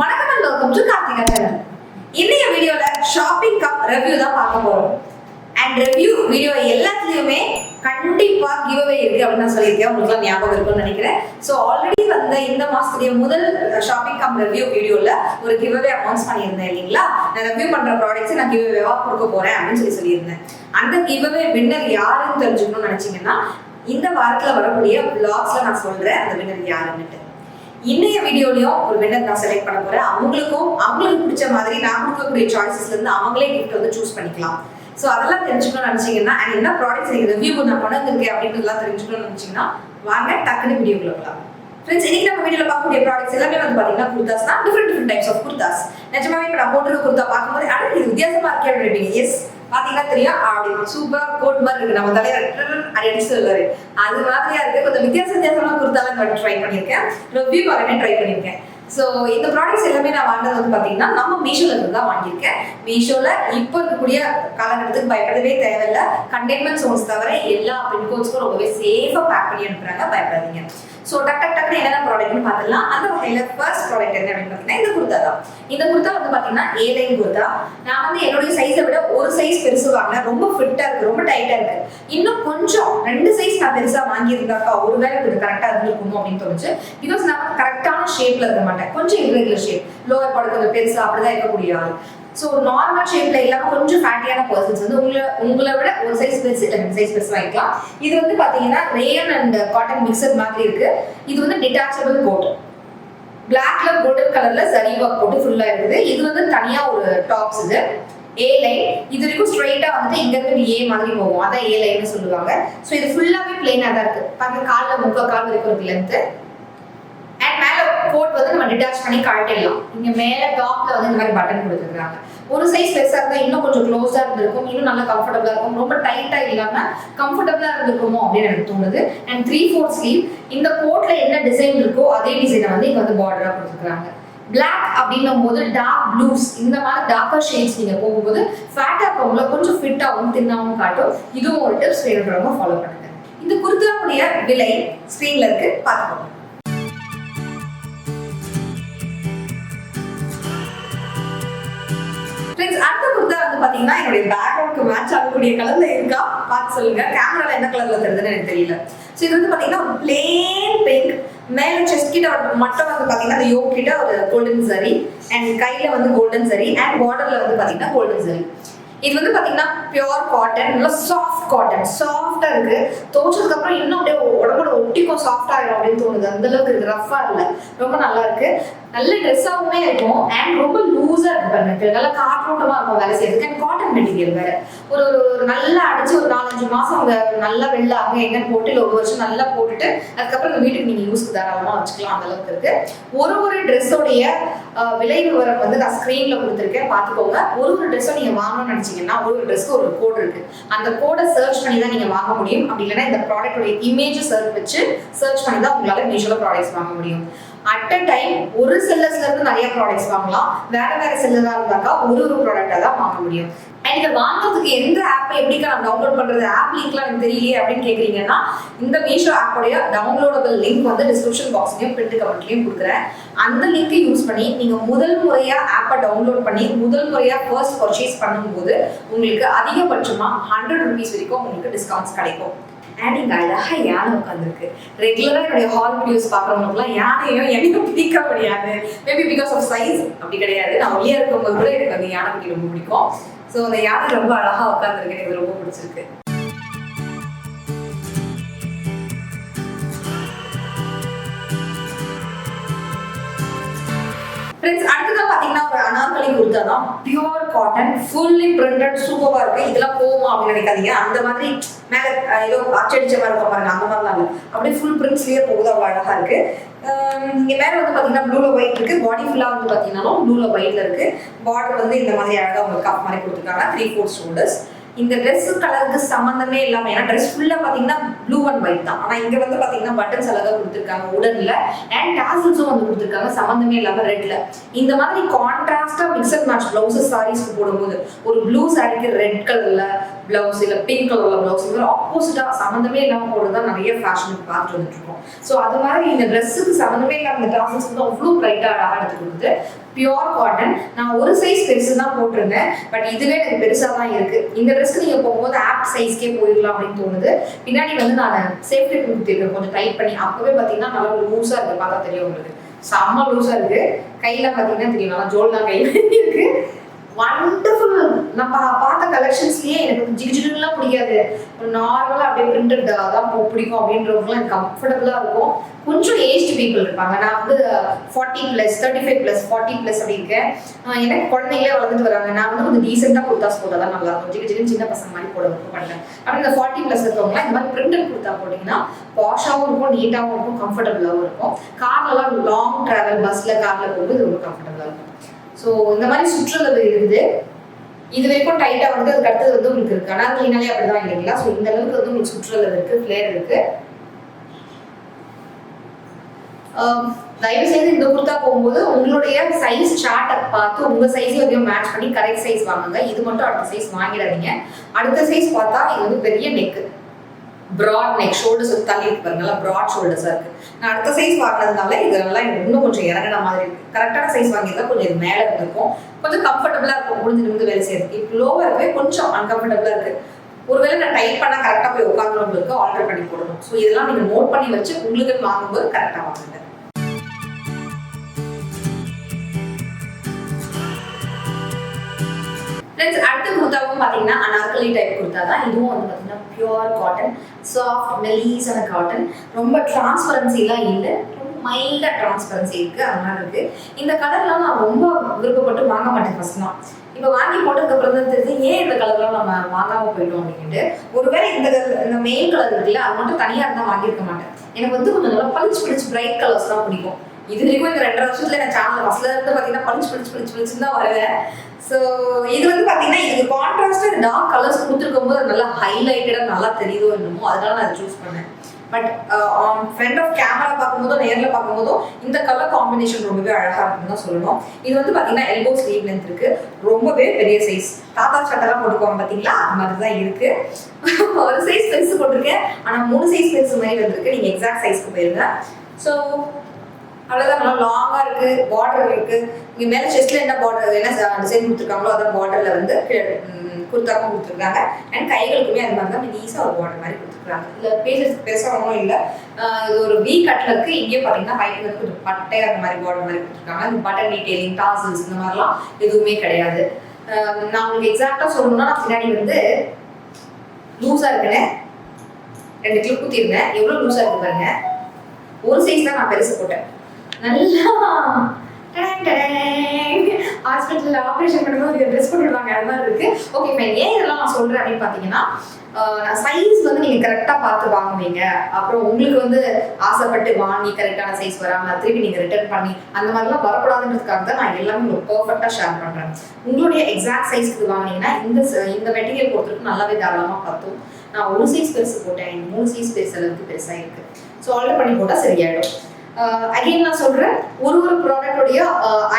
வணக்கம் and welcome to Karthika channel. இன்னைய வீடியோல ஷாப்பிங் கம் ரிவ்யூ தான் பார்க்க போறோம். அண்ட் ரிவ்யூ வீடியோ எல்லாத்துலயுமே கண்டிப்பா கிவ் அவே இருக்கு அப்படின்னு நான் சொல்லியிருக்கேன். உங்களுக்கு ஞாபகம் இருக்கும்னு நினைக்கிறேன். ஸோ ஆல்ரெடி வந்த இந்த மாசத்துடைய முதல் ஷாப்பிங் கம் ரிவ்யூ வீடியோல ஒரு கிவ் அவே அனௌன்ஸ் பண்ணியிருந்தேன் இல்லைங்களா? நான் ரிவ்யூ பண்ற ப்ராடக்ட்ஸ் நான் கிவ் அவேவா கொடுக்க போறேன் அப்படின்னு சொல்லியிருந்தேன். அந்த கிவ் அவே வின்னர் யாருன்னு தெரிஞ்சுக்கணும்னு நினைச்சீங்கன்னா இந்த வாரத்துல வரக்கூடிய vlogsல நான் சொல்றேன் அந்த வின்னர் யாருன்னுட்டு. இன்னைய வீடியோலயும் ஒரு வின்னர் நான் செலக்ட் பண்ண போறேன். அவங்களுக்கு பிடிச்ச மாதிரி நான் கொடுக்கக்கூடிய சாய்ஸஸ்ல இருந்து அவங்களே கிஃப்ட் வந்து சூஸ் பண்ணிக்கலாம். ஸோ அதெல்லாம் தெரிஞ்சுக்கணும்னு நினைச்சீங்கன்னா அண்ட் என்ன ப்ராடக்ட்ஸ் நீங்க ரிவ்யூ நான் பண்ணிருக்கேன் அப்படின்றதெல்லாம் தெரிஞ்சுக்கணும்னு நினைச்சீங்கன்னா வாங்க டக்குனு வீடியோக்குள்ள போகலாம். ஃப்ரெண்ட்ஸ், இன்னைக்கு நம்ம வீடியோல பார்க்கக்கூடிய ப்ராடக்ட்ஸ் எல்லாமே வந்து பாத்தீங்கன்னா குர்தாஸ் தான். Different types of kurtas. நிஜமாவே இப்போ நான் போட்டிருக்க குர்தா பார்க்கும்போது அட இது வித்தியாசமா இருக்கே அப்படின்னு எஸ் பாத்தீங்கன்னா தெரியும். அப்படி சூப்பரா கோட் மாதிரி இருக்கு. நம்ம தலையில அடிச்சு சொல்லுவாரு அது மாதிரியா இருக்கு. கொஞ்சம் வித்தியாசமா குர்தாலாம் ட்ரை பண்ணியிருக்கேன். ரிவ்யூ வரவே ட்ரை பண்ணியிருக்கேன். ஸோ இந்த ப்ராடக்ட்ஸ் எல்லாமே நான் வாங்கினது வந்து பார்த்தீங்கன்னா நம்ம மீஷோல இருந்து தான் வாங்கியிருக்கேன். மீஷோல இப்போ இருக்கக்கூடிய காலகட்டத்துக்கு பயப்படவே தேவையில்லை. கண்டெய்ன்மெண்ட் ஜோன்ஸ் தவிர எல்லா பின்கோட்ஸ்க்கும் ரொம்பவே சேஃபாக பேக் பண்ணி அனுப்புறாங்க. பயப்படாதீங்க. ஸோ டக்கு என்னென்ன ப்ராடக்ட்னு பார்த்துலாம். அந்த வகையில் ஃபர்ஸ்ட் ப்ராடக்ட் என்ன அப்படின்னு பார்த்தீங்கன்னா இந்த குர்தா தான். இந்த குர்தா வந்து பார்த்தீங்கன்னா ஏலைன் குர்தா. நான் வந்து என்னுடைய சைஸை விட ஒரு சைஸ் பெருசு வாங்கினேன். ரொம்ப ஃபிட்டாக இருக்கு, ரொம்ப டைட்டாக இருக்கு. இன்னும் கொஞ்சம் 2 சைஸ் நான் பெருசாக வாங்கியிருந்தாக்கா ஒருவேளை இது கரெக்டாக இருந்திருக்குமோ அப்படின்னு தோணுச்சு. பிகாஸ் நான் கரெக்டான ஷேப்ல இருக்க மாட்டேன். கொஞ்சம் இர்ரெகுலர் ஷேப், லோவர் பார்ட் கொஞ்சம் பெருசா அப்படிதான் இருக்கக்கூடிய ஆள். ஸோ நார்மல் ஷேப்ல இல்லாம கொஞ்சம் ஃபேட்டியான பர்சன்ஸ் வந்து உங்களை விட ஒரு சைஸ் பெருசு இல்லை 2 சைஸ் பெருசு வாங்கிக்கலாம். இது வந்து பாத்தீங்கன்னா ரேயன் அண்ட் காட்டன் மிக்சர் மாதிரி இருக்கு. இது வந்து டிட்டாச்சபிள் கோட். பிளாக்ல கோல்டன் கலர்ல சரி ஒர்க் போட்டு ஃபுல்லா இருக்குது. இது வந்து தனியா ஒரு டாப்ஸ். இது ஏ லைன். இது வரைக்கும் ஸ்ட்ரைட்டா வந்து இங்க இருந்து ஏ மாதிரி போகும். அதான் ஏ லைன்னு சொல்லுவாங்க. ஸோ இது ஃபுல்லாவே பிளெயினா தான் இருக்கு. பாருங்க, கால்ல 3/4 கால் வரைக்கும் இருக்கு லென்த். அண்ட் மேல கோட் வந்து நம்ம டிட்டாச் பண்ணி கழட்டிடலாம். இங்க மேல டாப்ல வந்து இந்த மாதிரி பட்டன் கொடுத்துருக்காங்க. ஒரு சைஸ் பெருசா இருந்தா இன்னும் கொஞ்சம் க்ளோஸா இருந்திருக்கும், இன்னும் நல்லா கம்ஃபர்டபுளா இருக்கும். ரொம்ப டைட்டா இல்லாம கம்ஃபர்டபுளா இருந்திருக்குமோ அப்படின்னு எனக்கு தோணுது. And 3/4 sleeve. இந்த கோட்ல என்ன டிசைன் இருக்கோ அதே டிசைனை வந்து இங்க வந்து பார்டரா கொடுத்துருக்காங்க. பிளாக் அப்படின்னும் போது டார்க் ப்ளூஸ் இந்த மாதிரி டார்க்கர் ஷேட்ஸ் நீங்க போகும்போது ஃபேட்டா இருக்கவங்கள கொஞ்சம் ஃபிட்டாகவும் தின்னாவும் காட்டும். இதுவும் ஒரு டிப்ஸ் வேணுன்றவங்க ஃபாலோ பண்ணுங்க. இந்த குர்தாவுடைய விலை ஸ்கிரீன்ல இருக்கு, பார்த்துக்கோங்க. அடுத்த குர்தா வந்து பாத்தீங்கன்னா என்னுடைய பேக்ரவுண்ட்க்கு மேட்ச் ஆகக்கூடிய கலர்ல இருக்கா பார்த்து சொல்லுங்க. கேமரால என்ன கலர்ல தெரியுதுன்னு எனக்கு தெரியல. ஸோ இது வந்து பாத்தீங்கன்னா ஒரு பிளேன் பிங்க். மேல செஸ்ட் கிட்ட மட்டும் வந்து பாத்தீங்கன்னா அந்த யோக் கிட்ட ஒரு கோல்டன் சரி அண்ட் கையில வந்து கோல்டன் சரி அண்ட் பார்டர்ல வந்து பாத்தீங்கன்னா கோல்டன் சரி. இது வந்து பாத்தீங்கன்னா பியூர் காட்டன், நல்லா சாஃப்ட் காட்டன், சாஃப்டா இருக்கு. துவைச்சதுக்கு அப்புறம் இன்னும் அப்படியே உடம்போட ஒட்டிக்கும் சாஃப்ட் ஆயிடும் அப்படின்னு தோணுது. அந்த அளவுக்கு இருக்கு, ரஃபா இல்ல, ரொம்ப நல்லா இருக்கு. நல்ல ட்ரெஸ்ஸாவுமே இருக்கும் அண்ட் ரொம்ப லூஸா இருக்கு பாருங்க. நல்லா காற்றோட்டமா இருக்கும் வேலை செய்யறதுக்கு. அண்ட் காட்டன் மெட்டீரியல் வேற. ஒரு நல்லா அடிச்சு ஒரு 4-5 மாசம் அவங்க நல்லா வெளில அங்க எங்கன்னு போட்டு இல்லை 1 வருஷம் நல்லா போட்டுட்டு அதுக்கப்புறம் இந்த வீட்டுக்கு நீங்க யூஸ்க்கு தாராளமா வச்சுக்கலாம். அந்த அளவுக்கு இருக்கு. ஒரு ட்ரெஸ்ஸோடைய விலை விவரம் வந்து நான் ஸ்கிரீன்ல கொடுத்துருக்கேன், பாத்துக்கோங்க. ஒரு ட்ரெஸ்ஸை நீங்க வாங்கணும்னு நினைச்சீங்கன்னா ஒரு ட்ரெஸ்க்கு ஒரு கோட் இருக்கு. அந்த கோடை சர்ச் பண்ணி தான் நீங்க வாங்க முடியும். அப்படி இல்லைன்னா இந்த ப்ராடக்டோட இமேஜ் சர்ச் பண்ணி தான் உங்களால மீஷோல ப்ராடக்ட்ஸ் வாங்க முடியும். அட் அ டைம் ஒரு செல்லர்ஸ்ல இருந்து நிறைய ப்ராடக்ட்ஸ் வாங்கலாம். வேற செல்லரா இருந்தாக்கா ஒரு ப்ராடக்டா தான் வாங்க முடியும். அண்ட் இதை வாங்குறதுக்கு எந்த ஆப்பை எப்படி நான் டவுன்லோட் பண்றது, ஆப் லிங்க்லாம் எனக்கு தெரியலையே அப்படின்னு கேக்குறீங்கன்னா இந்த மீஷோ ஆப்போடைய டவுன்லோடபிள் லிங்க் வந்து டிஸ்கிரிப்ஷன் பாக்ஸ்லயும் பிரிண்ட் கமெண்ட்லயும் கொடுக்குறேன். அந்த லிங்கை யூஸ் பண்ணி நீங்க முதல் முறையா ஆப்பை டவுன்லோட் பண்ணி முதல் முறையா ஃபர்ஸ்ட் பர்ச்சேஸ் பண்ணும்போது உங்களுக்கு அதிகபட்சமா 100 rupees வரைக்கும் உங்களுக்கு டிஸ்கவுண்ட்ஸ் கிடைக்கும். அண்ட் இங்க அழகா யானை உட்காந்துருக்கு. ரெகுலரா என்னுடைய ஹால் வீடியோஸ் பாக்குறவங்களுக்குலாம் யானையும் என்னையும் பிடிக்க முடியாது. மேபி பிகாஸ் ஆஃப் சைஸ் அப்படி கிடையாது. நான் ஒல்லியா இருக்கும்போது கூட எனக்கு அந்த யானை குட்டி ரொம்ப பிடிக்கும். ஸோ அந்த யானை ரொம்ப அழகா உட்காந்துருக்கு, எனக்கு ரொம்ப பிடிச்சிருக்கு. அடுத்ததான் பாத்தீங்கன்னா ஒரு அனார்கலி குர்தா தான். பியூர் காட்டன், ஃபுல்லி பிரிண்டட், சூப்பரா இருக்கு. இதெல்லாம் போகுமா அப்படின்னு நினைக்காதீங்க. அந்த மாதிரி மேல ஏதோ அச்சடிச்ச மாதிரி இருக்கும் பாருங்க, அந்த மாதிரிலாம் இல்லை. அப்படியே ஃபுல் பிரிண்ட்ஸ்லயே போகுது, அவ்வளவு அழகா இருக்கு. இங்க மேல வந்து பாத்தீங்கன்னா ப்ளூல ஒயிட் இருக்கு. பாடி ஃபுல்லா வந்து பாத்தீங்கன்னா ப்ளூல ஒயிட்ல இருக்கு. பார்டர் வந்து இந்த மாதிரி அழகா உங்களுக்கு கப் மாதிரி கொடுத்துருக்காங்க. 3/4 ஷோல்டர்ஸ். இந்த ட்ரெஸ் கலருக்கு சம்மந்தமே இல்லாம, ஏன்னா ட்ரெஸ் ஃபுல்லா பாத்தீங்கன்னா ப்ளூ அண்ட் ஒயிட் தான். ஆனா இங்க வந்து பாத்தீங்கன்னா பட்டன்ஸ் அழகா கொடுத்துருக்காங்க உடன்ல. அண்ட் டாசல்ஸும் வந்து கொடுத்துருக்காங்க சம்மந்தமே இல்லாம ரெட்ல. இந்த மாதிரி கான்ட்ராஸ்டா மிக்சட் மேட்ச் பிளவுசஸ் சாரீஸ்க்கு போடும்போது ஒரு ப்ளூ சாரிக்கு ரெட் கலர்ல, பிளவுஸ் இல்லை பிங்க் கலர்ல பிளவுஸ் இந்த மாதிரி ஆப்போசிட்டா சம்மந்தமே இல்லாமல் போடுறதுதான் நிறைய ஃபேஷனுக்கு பார்த்துட்டு வந்துட்டு இருக்கோம். ஸோ அது மாதிரி இந்த ட்ரெஸ்ஸுக்கு சம்மந்தமே இல்லாமல் இந்த டாசல்ஸ் வந்து அவ்வளோ பிரைட்டாக அழகாக எடுத்து கொடுக்குது. Pure cotton. நான் ஒரு சைஸ் பெருசு தான் போட்டிருந்தேன், பட் இதுவே எனக்கு பெருசாக தான் இருக்கு. இந்த ட்ரெஸ்க்கு நீங்கள் போகும்போது ஆப் சைஸ்க்கே போயிடலாம் அப்படின்னு தோணுது. பின்னாடி வந்து நான் சேஃப்டி கொடுத்துருக்கேன் கொஞ்சம் டைட் பண்ணி. அப்பவே பார்த்தீங்கன்னா நல்லா லூஸாக இருக்கு, பார்த்தா தெரியும் உங்களுக்கு. செம்ம லூஸாக இருக்கு. கையில் பார்த்தீங்கன்னா தெரியும் நல்லா ஜோல்னா கை இருக்கு. வண்டர்ஃபுல். நம்ம பார்த்த கலெக்ஷன்ஸ்லயே எனக்கு வந்து ஜிகிஜிலாம் பிடிக்காது, ஒரு நார்மலாக அப்படியே பிரிண்டட் தான் பிடிக்கும் அப்படின்றவங்களாம் எனக்கு கம்ஃபர்டபுளாக இருக்கும். கொஞ்சம் ஏஜ்டு பீப்புள் இருப்பாங்க. நான் வந்து 40+, 35+, 40+ அப்படி இருக்கேன். எனக்கு குழந்தைங்களே வளர்ந்துட்டு வராங்க. நான் வந்து கொஞ்சம் டீசெண்டாக குர்தாஸ் போட்டால் தான் நல்லா இருக்கும். ஜிகிஜின்னு சின்ன பசங்க மாதிரி போட பண்ணுறேன். ஆனால் இந்த 40+ இருக்கவங்களாம் இந்த மாதிரி பிரிண்டட் குர்தா போட்டிங்கன்னா வாஷாகவும் இருக்கும், நீட்டாகவும் இருக்கும், கம்ஃபர்டபுளாகவும் இருக்கும். கார்லலாம் லாங் ட்ராவல் பஸ்ஸில் காரில் போகும்போது ரொம்ப கம்ஃபர்டபுளாக இருக்கும். ஸோ இந்த மாதிரி சுற்றுலது இருக்குது. இது வரைக்கும் டைட்டாக வந்து அதுக்கு அடுத்தது வந்து உங்களுக்கு இருக்கு. அனார்கலினாலே அப்படிதான் இல்லைங்களா? ஸோ இந்த அளவுக்கு வந்து உங்களுக்கு சுற்றுலது இருக்கு, ஃபிளேர் இருக்கு. தயவு செய்து இந்த குர்தா போகும்போது உங்களுடைய சைஸ் சார்ட்டை பார்த்து உங்க சைஸ்ல எதையும் மேட்ச் பண்ணி கரெக்ட் சைஸ் வாங்குங்க. இது மட்டும் அடுத்த சைஸ் வாங்கிடாதீங்க. அடுத்த சைஸ் பார்த்தா இது வந்து பெரிய நெக், ப்ராட் நெக், ஷோல்டர்ஸ் வந்து தள்ளி இருக்கு பாருங்க, நல்லா ப்ராட் ஷோல்டர்ஸா இருக்கு. நான் அடுத்த சைஸ் வாங்கினதுனால இதெல்லாம் இன்னும் கொஞ்சம் இறங்கின மாதிரி இருக்கு. கரெக்டான சைஸ் வாங்கியிருந்தா கொஞ்சம் இது மேலே இருக்கும், கொஞ்சம் கம்ஃபர்டபுளா இருக்கும் முடிஞ்சு நிமிந்து வேலை செய்யறதுக்கு. இப்போ லோவா இருக்கவே கொஞ்சம் அன்கம்ஃபர்டபுளா இருக்கு. ஒருவேளை நான் டைட் பண்ணா கரெக்டாக போய் உட்காந்துறவங்களுக்கு ஆல்டர் பண்ணி போடணும். ஸோ இதெல்லாம் நீங்க நோட் பண்ணி வச்சு உங்களுக்கு வாங்கும்போது கரெக்டாக வாங்குங்க. ஃப்ரெண்ட்ஸ், அடுத்த குர்தாவும் பார்த்தீங்கன்னா அனார்கலி டைப் குர்தா தான். இதுவும் வந்து பார்த்தீங்கன்னா பியூர் காட்டன், சாஃப்ட் மெலீஸான காட்டன். ரொம்ப டிரான்ஸ்பரன்சிலாம் இல்லை, ரொம்ப மைல்டாக டிரான்ஸ்பரன்சி இருக்கு, அதனால இருக்கு. இந்த கலர்லாம் நான் ரொம்ப விருப்பப்பட்டு வாங்க மாட்டேன் ஃபர்ஸ்ட்லாம். இப்போ வாங்கி போட்டதுக்கப்புறம் தான் தெரியுது ஏன் இந்த கலர்லாம் நம்ம வாங்காமல் போயிட்டோம் அப்படின்ட்டு. ஒருவேளை இந்த மெயின் கலர் இருக்குல்ல, அது மட்டும் தனியாக இருந்தால் வாங்கியிருக்க மாட்டேன். எனக்கு வந்து கொஞ்சம் நல்லா பளிச்சு பிரைட் கலர்ஸ் தான் பிடிக்கும். இது வரைக்கும் இந்த 2.5 வருஷத்துல என் சேனல் ஃபர்ஸ்ட்ல இருந்து பார்த்தீங்கன்னா பளிச்சு தான் வருவேன். ஸோ இது வந்து பார்த்தீங்கன்னா இதுக்கு கான்ட்ராஸ்டாக டார்க் கலர்ஸ் கொடுத்துருக்கும் போது நல்லா ஹைலைட்டடாக நல்லா தெரியுதோ என்னமோ, அதனால நான் அதை சூஸ் பண்ணேன். பட் ஃப்ரண்ட் ஆஃப் கேமரா பார்க்கும்போதும் நேரில் பார்க்கும்போதும் இந்த கலர் காம்பினேஷன் ரொம்பவே அழகாக இருக்குன்னு தான் சொல்லணும். இது வந்து பார்த்தீங்கன்னா எல்போ ஸ்லீவ் லென்த் இருக்கு, ரொம்பவே பெரிய சைஸ். தாத்தா சட்டெல்லாம் போட்டுக்குவாங்க பார்த்தீங்களா, அந்த மாதிரி தான் இருக்கு. ஒரு சைஸ் பெருசு போட்டிருக்கேன், ஆனால் 3 சைஸ் பெருசு மாதிரி வந்திருக்கு. நீங்கள் எக்ஸாக்ட் சைஸ்க்கு போயிருங்க. ஸோ அவ்வளோதான். நல்லா லாங்காக இருக்கு, பார்டர் இருக்கு. இங்கே மேலே செஸ்ட்ல என்ன பார்டர் என்ன டிசைன் கொடுத்துருக்காங்களோ அதான் பார்டர்ல வந்து குர்தாக்கும் கொடுத்துருக்காங்க. அண்ட் கைகளுக்குமே அது மாதிரி தான் ஈஸியாக ஒரு பார்டர் மாதிரி கொடுத்துருக்காங்க. இல்லை பேசுறதுக்கு பெருசாக ஒன்றும் இல்லை. இது ஒரு வி கட்ல இருக்கு. இங்கே பார்த்தீங்கன்னா ஹைட் வந்து கொஞ்சம் பட்டையாக அந்த மாதிரி பார்டர் மாதிரி கொடுத்துருக்காங்க. இந்த பட்டன் டீட்டெயிலிங், டாசல்ஸ் இந்த மாதிரிலாம் எதுவுமே கிடையாது. நான் உங்களுக்கு எக்ஸாக்டாக சொல்லணும்னா நான் பின்னாடி வந்து லூஸாக இருக்குன்னு 2 கிளிப் குத்திருந்தேன். எவ்வளோ லூஸாக இருக்கு பாருங்க. ஒரு சைஸ் தான் நான் பெருசு போட்டேன். நல்லா ஹாஸ்பிட்டலில் ஆப்ரேஷன் பண்ணும்போது ஒரு ட்ரெஸ் பண்ணிடுவாங்க, அது மாதிரி இருக்கு. Okay fine. ஏன் இதெல்லாம் நான் சொல்றேன் அப்படின்னு பார்த்தீங்கன்னா, சைஸ் வந்து நீங்க கரெக்டாக பார்த்து வாங்குவீங்க. அப்புறம் உங்களுக்கு வந்து ஆசைப்பட்டு வாங்கி கரெக்டான சைஸ் வராமல் திருப்பி நீங்க ரிட்டர்ன் பண்ணி அந்த மாதிரிலாம் வரக்கூடாதுன்றதுக்காக தான் நான் எல்லாமே உங்களுக்கு பர்ஃபெக்டாக ஷேர் பண்றேன். உங்களுடைய எக்ஸாக்ட் சைஸ்க்கு வாங்கினீங்கன்னா இந்த மெட்டீரியல் பொறுத்தவரைக்கும் நல்லாவே தாராளமாக பார்த்தும். நான் ஒரு சைஸ் பெருசு போட்டேன், 3 சைஸ் பெருசு அளவுக்கு பெருசாக இருக்கு. ஸோ ஆர்டர் பண்ணி போட்டால் சரியாயிடும். அகைன் நான் சொல்றேன், ஒரு ப்ராடக்டோடைய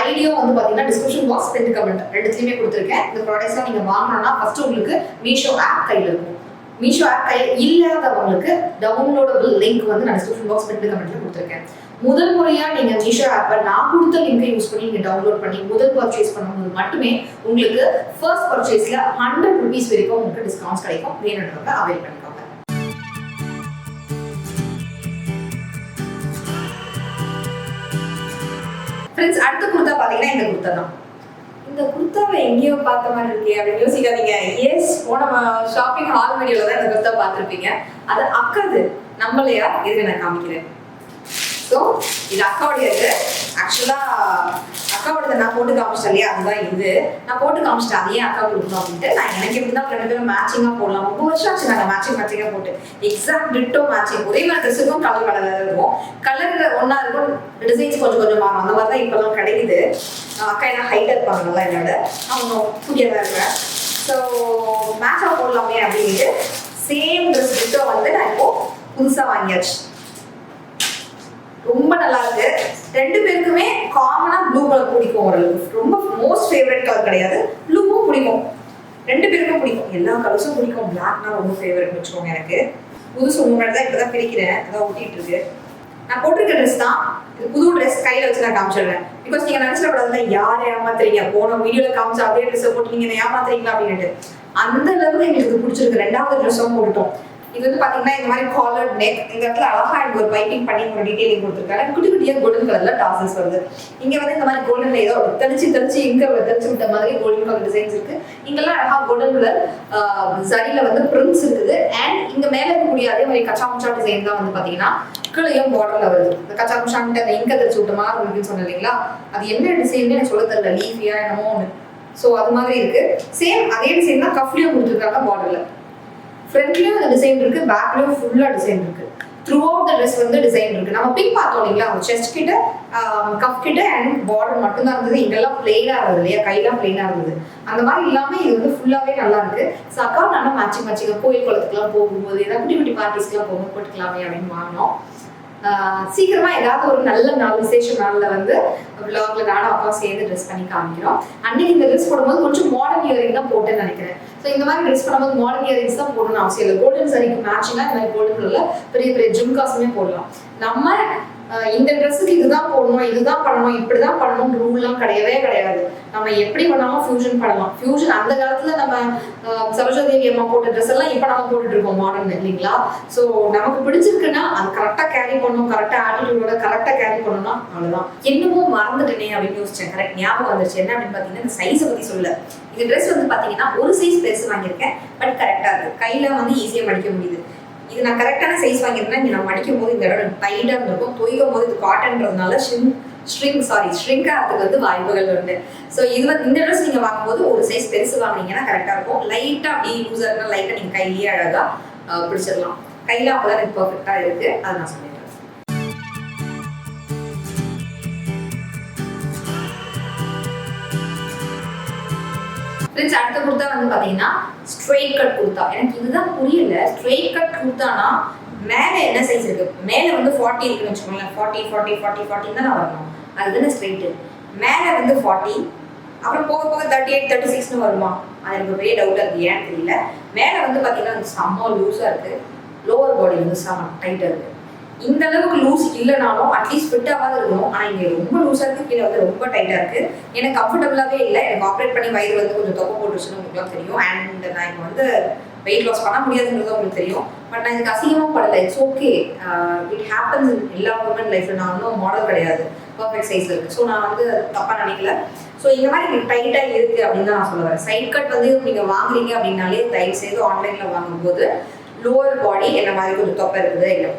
ஐடியா வந்து பாத்தீங்கன்னா டிஸ்கிரிப்ஷன் பாக்ஸ், பின் கமெண்ட் ரெண்டுத்துலயுமே கொடுத்துருக்கேன். இந்த ப்ராடக்ட்ஸ்லாம் நீங்க வாங்கணும்னா ஃபர்ஸ்ட் உங்களுக்கு மீஷோ ஆப் கையில் இருக்கும். மீஷோ ஆப் கையில் இல்லாதவங்களுக்கு டவுன்லோடபிள் லிங்க் வந்து நான் டிஸ்கிரிப்ஷன் பாக்ஸ், பின் கமெண்ட்ல கொடுத்துருக்கேன். முதல் முறையா நீங்க மீஷோ ஆப்பை நான் கொடுத்த லிங்கை யூஸ் பண்ணி நீங்க டவுன்லோட் பண்ணி முதல் பர்ச்சேஸ் பண்ணும்போது மட்டுமே உங்களுக்கு ஃபர்ஸ்ட் பர்ச்சேஸ்ல 100 rupees வரைக்கும் உங்களுக்கு டிஸ்கவுண்ட்ஸ் கிடைக்கும். வேணுன்றவங்க அவைல் பண்ணிக்கோங்க. ஃப்ரெண்ட்ஸ், அடுத்த குர்தா பார்த்தீங்கன்னா இந்த குர்தா தான். இந்த குர்தாவை எங்கேயோ பார்த்த மாதிரி இருக்கே அப்படின்னு யோசிக்காதீங்க. எஸ், போன ஷாப்பிங் ஹால் வீடியோவில் தான் இந்த குர்தா பார்த்துருப்பீங்க. அது அக்காது, நம்மளையா இருக்கு நான் காமிக்கிறேன். ஸோ இது அக்காவுடையது. ஆக்சுவலாக அக்காவோட நான் போட்டு காமிச்சிட்டேன் இல்லையா, அதுதான் இது. நான் போட்டு காமிச்சிட்டேன், அதையே அக்கா கொடுக்கணும் அப்படின்ட்டு. நான் எனக்கு எப்படி தான் 2 பேரும் மேட்சிங்காக போடலாம். 3 வருஷம் ஆச்சு நாங்கள் மேட்சிங்காக போட்டு. Exact ditto matching. ஒரே மாதிரி ட்ரெஸ்ஸுக்கும் கலர் இருக்கும். கலர் ஒன்றா இருக்கும், டிசைன்ஸ் கொஞ்சம் மாறும். அந்த மாதிரி தான் இப்போலாம் கிடைக்குது. அக்கா என்ன ஹைட்டாக இருப்பாங்க நல்லா என்னோட, அவங்க புதியதாக இருக்கிறேன். ஸோ மேட்சாக போடலாமே அப்படின்ட்டு சேம் ட்ரெஸ் டிட்டோ வந்து நான் இப்போ புதுசாக வாங்கியாச்சு. ரொம்ப நல்லா இருக்கு. 2 பேருக்குமே காமனா ப்ளூ கலர் பிடிக்கும். ஓரளவுக்கு ரொம்ப மோஸ்ட் ஃபேவரட் கலர் கிடையாது, ப்ளூவும் பிடிக்கும். 2 பேருக்கும் பிடிக்கும். எல்லா கலர்ஸும் பிடிக்கும். பிளாக்னா ரொம்ப ஃபேவரட் வச்சுக்கோங்க. எனக்கு புதுசு முன்னாடி தான் இப்போ தான் பிரிக்கிறேன், அதான் ஒட்டிட்டு இருக்கு. நான் போட்டிருக்க ட்ரெஸ் தான் இது, புது ட்ரெஸ் கையில் வச்சு நான் காமிச்சிடுறேன். பிகாஸ் நீங்கள் நினச்சிடக்கூடாதுல யாரை ஏமாத்துறீங்க, போன வீடியோவில் காமிச்சா அதே ட்ரெஸ்ஸை போட்டு நீங்கள் ஏமாத்துறீங்களா அப்படின்ட்டு. அந்த அளவுக்கு எங்களுக்கு பிடிச்சிருக்கு. 2வது ட்ரெஸ்ஸும் போட்டுட்டோம். இது வந்து பாத்தீங்கன்னா இந்த மாதிரி காலர் நெக், இந்த இடத்துல அழகா எனக்கு ஒரு பைப்பிங் பண்ணி ஒரு டீடைலிங் கொடுத்துருக்காங்க. குட்டி குட்டியா கோல்டன் கலர்ல டாசல்ஸ் வருது. இங்க வந்து இந்த மாதிரி கோல்டன்ல ஏதோ தெளிச்சு இங்க தெளிச்சு விட்ட மாதிரி கோல்டன் கலர் டிசைன்ஸ் இருக்கு. இங்கெல்லாம் அழகா கோல்டன் கலர் சரியில வந்து பிரிண்ட்ஸ் இருக்குது. அண்ட் இங்க மேல இருக்கக்கூடிய அதே மாதிரி கச்சா முச்சா டிசைன் தான் வந்து பாத்தீங்கன்னா கீழையும் பார்டர்ல வருது. இந்த கச்சா முச்சான்ட்டு அந்த இங்க தெளிச்சு விட்ட மாதிரி இருக்குன்னு சொன்னேன் இல்லைங்களா, அது என்ன டிசைன் எனக்கு சொல்ல தெரியல, லீஃபியா என்னமோ ஒன்று. ஸோ அது மாதிரி இருக்கு. சேம் அதே டிசைன் தான் கஃப்லயும் கொடுத்துருக்காங்க பார்டர்ல. ஃப்ரண்ட்லயும் அந்த டிசைன் இருக்கு, பேக்லயும் ஃபுல்லா டிசைன் இருக்கு. த்ரூ அவுட் த ட்ரெஸ் வந்து டிசைன் இருக்கு. நம்ம பிக் பார்த்தோம் இல்லைங்களா, செஸ்ட் கிட்ட கஃப் கிட்ட அண்ட் பார்டர் மட்டும் தான் இருந்தது. இங்கெல்லாம் பிளெயினா இருந்தது இல்லையா, கையெல்லாம் பிளெயினா இருந்தது. அந்த மாதிரி இல்லாம இது வந்து ஃபுல்லாவே நல்லா இருக்கு. ஸோ அக்கா நல்லா மேட்சிங் கோயில் குளத்துக்குலாம் போகும்போது ஏதாவது குட்டி குட்டி பார்ட்டிஸ்க்குலாம் போகும்போது போட்டுக்கலாமே அப்படின்னு வாங்கினோம். சீக்கிரமா ஏதாவது ஒரு நல்ல நாள் விசேஷ நாள்ல வந்து விளாக்ல நானும் அப்பா சேர்ந்து ட்ரெஸ் பண்ணி காமிக்கிறோம். அன்னைக்கு இந்த ட்ரெஸ் போடும்போது கொஞ்சம் மாடர்ன் இயரிங் தான் போட்டேன்னு நினைக்கிறேன். ஸோ இந்த மாதிரி ட்ரெஸ் பண்ணும்போது மாடர்ன் இயரிங்ஸ் தான் போடணும்னு அவசியம் இல்லை. கோல்டன் சாரிக்கு மேட்சிங்கா இந்த மாதிரி கோல்டன் கலர்ல பெரிய பெரிய ஜும்காஸுமே போடலாம். நம்ம இந்த ட்ரெஸ்ஸுக்கு இதுதான் போடணும், இதுதான் பண்ணணும், இப்படிதான் பண்ணணும் ரூல்லாம் கிடையவே கிடையாது. நம்ம எப்படி பண்ணாலும் ஃபியூஷன் பண்ணலாம். ஃபியூஷன் அந்த காலத்துல நம்ம சரோஜாதேவி அம்மா போட்ட ட்ரெஸ் எல்லாம் இப்ப நம்ம போட்டுட்டு இருக்கோம் மாடர்ன் இல்லைங்களா. ஸோ நமக்கு பிடிச்சிருக்குன்னா அது கரெக்டா கேரி பண்ணணும், கரெக்டா ஆட்டிடியூடோட கரெக்டா கேரி பண்ணணும்னா அவ்வளவுதான். என்னமோ மறந்துட்டேனே அப்படின்னு யோசிச்சேன். கரெக்ட் ஞாபகம் வந்துருச்சு. என்ன அப்படின்னு பாத்தீங்கன்னா இந்த சைஸை பத்தி சொல்ல. இந்த ட்ரெஸ் வந்து பாத்தீங்கன்னா ஒரு சைஸ் பெருசு வாங்கியிருக்கேன், பட் கரெக்டா இருக்கு. கையில வந்து ஈஸியா மடிக்க முடியுது. இது நான் கரெக்டான சைஸ் வாங்கியிருந்தேன். இங்கே நான் மடிக்கும் போது இந்த இடம் டைட்டாக இருந்திருக்கும். துவைக்கும் போது இது காட்டன்றதுனால ஷ்ரிங்க் ஆகிறதுக்கு வந்து வாய்ப்புகள் உண்டு. ஸோ இது வந்து இந்த ட்ரெஸ் நீங்கள் வாங்கும்போது ஒரு சைஸ் பெருசு வாங்கினீங்கன்னா கரெக்டாக இருக்கும். லைட்டாக அப்படி லூஸாக இருந்தால் லைட்டாக நீங்கள் கையிலேயே அழகாக பிடிச்சிடலாம். கையில் அப்போ தான் எனக்கு பர்ஃபெக்டாக இருக்குது. அதை நான் சொல்லிடுறேன். அடுத்த குர்த்தா வந்து பாத்தீங்கன்னா ஸ்ட்ரெயிட் கட் குர்த்தா. எனக்கு இதுதான் புரியல. ஸ்ட்ரெயிட் கட் குர்த்தானா மேல என்ன சைஸ் இருக்கு? மேல வந்து 40 இருக்குன்னு வச்சுக்கோங்களேன். 40 தான் வரணும். அதுதானே ஸ்ட்ரெயிட். மேல வந்து 40, அப்புறம் போக போக 38 36ன்னு வருமா? அது எனக்கு ஒரு பெரிய டவுட்டா இருக்கு, ஏன்னு தெரியல. மேல வந்து பாத்தீங்கன்னா செம்ம லூஸா இருக்கு. லோவர் பாடி வந்து செம்ம டைட்டா இருக்கு. இந்த அளவுக்கு லூஸ் இல்லைனாலும் அட்லீஸ்ட் ஃபிட்டாவது இருக்கணும். ஆனால் இங்கே ரொம்ப லூஸாக இருக்குது, கீழே வந்து ரொம்ப டைட்டாக இருக்குது. எனக்கு கம்ஃபர்டபுளாகவே இல்லை. எனக்கு ஆப்ரேட் பண்ணி வயிறு வந்து கொஞ்சம் தொகை போட்டுருச்சுன்னு உங்களுக்குலாம் தெரியும். அண்ட் நான் இப்போ வந்து வெயிட் லாஸ் பண்ண முடியாதுன்றது உங்களுக்கு தெரியும். பட் நான் இதுக்கு அசிங்கமாக படலை. It's okay, it happens in எல்லா உமன் லைஃப்பில். நான் இன்னும் மாடல் கிடையாது, பர்ஃபெக்ட் சைஸில் இருக்குது. ஸோ நான் வந்து தப்பாக நினைக்கல. ஸோ இந்த மாதிரி எனக்கு டைட்டாக இருக்குது அப்படின்னு தான் நான் சொல்லுவேன். சைட் கட் வந்து நீங்கள் வாங்குறீங்க அப்படின்னாலே தயவு செய்து ஆன்லைனில் வாங்கும்போது லோவர் பாடி என்ன மாதிரி கொஞ்சம் தொப்பை இருக்குது, இல்லை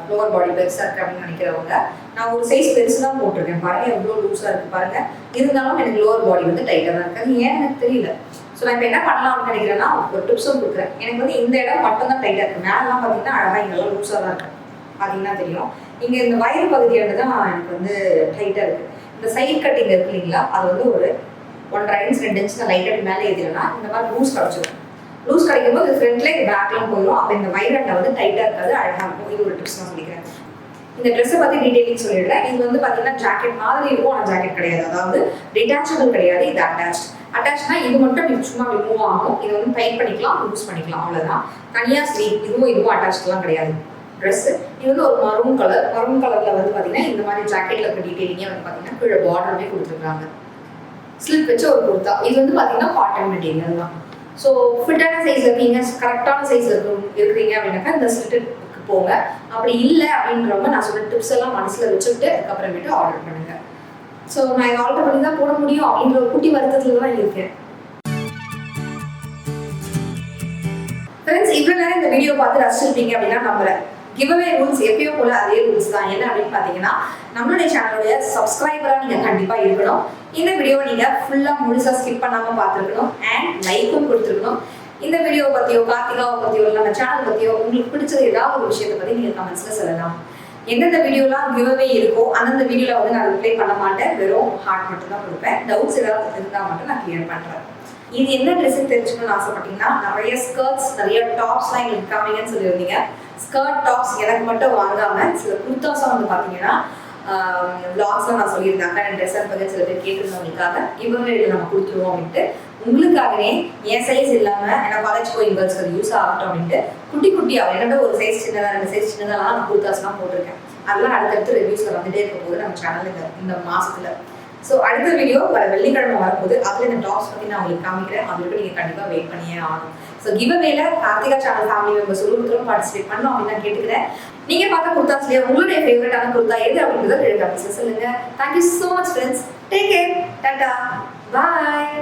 லோவர் பாடி பெருசாக இருக்குது அப்படின்னு நினைக்கிறவங்க, நான் ஒரு சைஸ் பெருசு தான் போட்டிருக்கேன். பாருங்கள் எவ்வளோ லூஸாக இருக்குது பாருங்கள். இருந்தாலும் எனக்கு லோவர் பாடி வந்து டைட்டாக தான் இருக்குது. அது ஏன் எனக்கு தெரியல. ஸோ நான் இப்போ என்ன பண்ணலாம் அப்படின்னு நினைக்கிறேன்னா ஒரு டிப்ஸும் கொடுக்குறேன். எனக்கு வந்து இந்த இடம் மட்டும் தான் டைட்டாக இருக்குது. மேலெலாம் பார்த்தீங்கன்னா அழகாக இங்கெல்லாம் லூஸாக தான் இருக்குது. பார்த்தீங்கன்னா தெரியும். இங்கே இந்த வயிறு பகுதியோட தான் எனக்கு வந்து டைட்டாக இருக்குது. இந்த சைட் கட்டிங் இருக்கு இல்லைங்களா, அது வந்து ஒரு 1.5 இன்ச் 2 இன்ச் நான் லைட்டாக மேலே ஏற்றினா இந்த மாதிரி லூஸ் கிடச்சிடும். லூஸ் கிடைக்கும் போது ஃப்ரண்ட்ல பேக்லாம் போயிடும். அப்போ இந்த வயிறட்டை வந்து டைட்டாக இருக்காது, அழகாக இருக்கும். இது ஒரு டிப்ஸ் நான் சொல்லிக்கிறேன். இந்த ட்ரெஸ்ஸை பற்றி டீட்டெயிலிங் சொல்லிடுறேன். இது வந்து பார்த்தீங்கன்னா ஜாக்கெட் மாதிரி இருக்கும், ஆனால் ஜாக்கெட் கிடையாது. அதாவது டிட்டாச்சபிள் கிடையாது, இது அட்டாச்னா இது மட்டும் சும்மா ரிமூவ் ஆகும். இது வந்து டைட் பண்ணிக்கலாம், யூஸ் பண்ணிக்கலாம், அவ்வளோதான். தனியாக ஸ்லீவ் இதுவும் அட்டாச்லாம் கிடையாது. ட்ரெஸ் இது வந்து ஒரு மரூன் கலரில் வந்து பார்த்தீங்கன்னா இந்த மாதிரி ஜாக்கெட்டில் இருக்க டீட்டெயிலிங்கே வந்து பார்த்தீங்கன்னா கீழே பார்டருமே கொடுத்துருக்காங்க. ஸ்லிப் வச்சு ஒரு குர்த்தா. இது வந்து பார்த்தீங்கன்னா காட்டன் மெட்டீரியல் தான். ஸோ ஃபிட்டான சைஸ் இருக்கீங்க, கரெக்டான சைஸ் இருக்கிறீங்க அப்படின்னாக்கா இந்த ஸ்லிட்டுக்கு போங்க. அப்படி இல்லை அப்படின்றவங்க நான் சொல்ற டிப்ஸ் எல்லாம் மனசில் வச்சுக்கிட்டு அதுக்கப்புறமேட்டு ஆர்டர் பண்ணுங்க. ஸோ நான் இதை ஆர்டர் பண்ணி தான் போட முடியும் அப்படின்ற ஒரு குட்டி வருத்தத்தில் தான் இருக்கேன். ஃப்ரெண்ட்ஸ், இவ்வளோ நேரம் இந்த வீடியோ பார்த்து ரசிச்சிருப்பீங்க அப்படின்னா நம்புறேன். கிவ்அவே ரூல்ஸ் எப்பயும் போல அதே ரூல்ஸ் தான். என்ன அப்படின்னு பார்த்தீங்கன்னா நம்மளுடைய சேனலுடைய சப்ஸ்கிரைபராக நீங்கள் கண்டிப்பாக இருக்கணும். இந்த வீடியோவை நீங்கள் ஃபுல்லாக முழுசாக ஸ்கிப் பண்ணாமல் பார்த்துருக்கணும். அண்ட் லைக்கும் கொடுத்துருக்கணும். இந்த வீடியோவை பற்றியோ கார்த்திகாவை பற்றியோ இல்லை நம்ம சேனல் பற்றியோ உங்களுக்கு பிடிச்சது ஏதாவது ஒரு விஷயத்தை பற்றி நீங்கள் கமெண்ட்ஸில் சொல்லலாம். எந்தெந்த வீடியோலாம் கிவ்அவே இருக்கோ அந்தந்த வீடியோவில் வந்து நான் ரிப்ளை பண்ண மாட்டேன், வெறும் ஹார்ட் மட்டும் தான் கொடுப்பேன். டவுட்ஸ் ஏதாவது இருந்தால் மட்டும் நான் கிளியர் பண்ணுறேன். இது என்ன ட்ரெஸ்ஸுன்னு தெரிஞ்சுக்கணும்னு ஆசைப்பட்டீங்கன்னா நிறைய ஸ்கர்ட்ஸ் நிறைய டாப்ஸ்லாம் எங்களுக்கு காமிங்கன்னு சொல்லியிருந்தீங்க. ஸ்கர்ட் டாப்ஸ் எனக்கு மட்டும் வாங்காமல் சில குர்தாஸாக வந்து பார்த்தீங்கன்னா vlogsலாம் நான் சொல்லியிருந்தேன். அக்கா நான் ட்ரெஸ் அனுப்புங்க சில பேர் கேட்டிருந்தவங்களுக்காக கிவ்அவேல நம்ம கொடுத்துருவோம் அப்படின்ட்டு. உங்களுக்காகவே என் சைஸ் இல்லாம ஏன்னா காலேஜ் கோயிங் கேர்ள்ஸ்க்கு அது யூஸ் ஆகட்டும் அப்படின்ட்டு குட்டியா என்னோட ஒரு சைஸ் சின்னதா 2 சைஸ் சின்னதெல்லாம் நான் குர்தாஸ்லாம் போட்டிருக்கேன். அதெல்லாம் அடுத்தடுத்து ரிவ்யூஸ்ல வந்துட்டே இருக்கும் போது நம்ம சேனல்ல இந்த மாசத்துல. ஸோ அடுத்த வீடியோ வர வெள்ளிக்கிழமை வரும்போது அதுல இந்த டாப்ஸ் பத்தி நான் உங்களுக்கு காமிக்கிறேன். அது வரைக்கும் நீங்க கண்டிப்பா வெயிட் பண்ணியே ஆகணும். ஸோ கிவ்அவேல கார்த்திகா சேனல் ஃபேமிலி மெம்பர்ஸ் ஒருத்தரும் பார்ட்டிசிபேட் பண்ணணும் அப்படின்னு நான் கேட்டுக்கிறேன். நீங்க பார்த்த குர்தாஸ்லயே உங்களுடைய ஃபேவரட்டான குர்தா எது அப்படின்றத கீழே கமெண்ட்ஸ்ல சொல்லுங்க. Thank you so much friends. Take care. Tata. பாய்.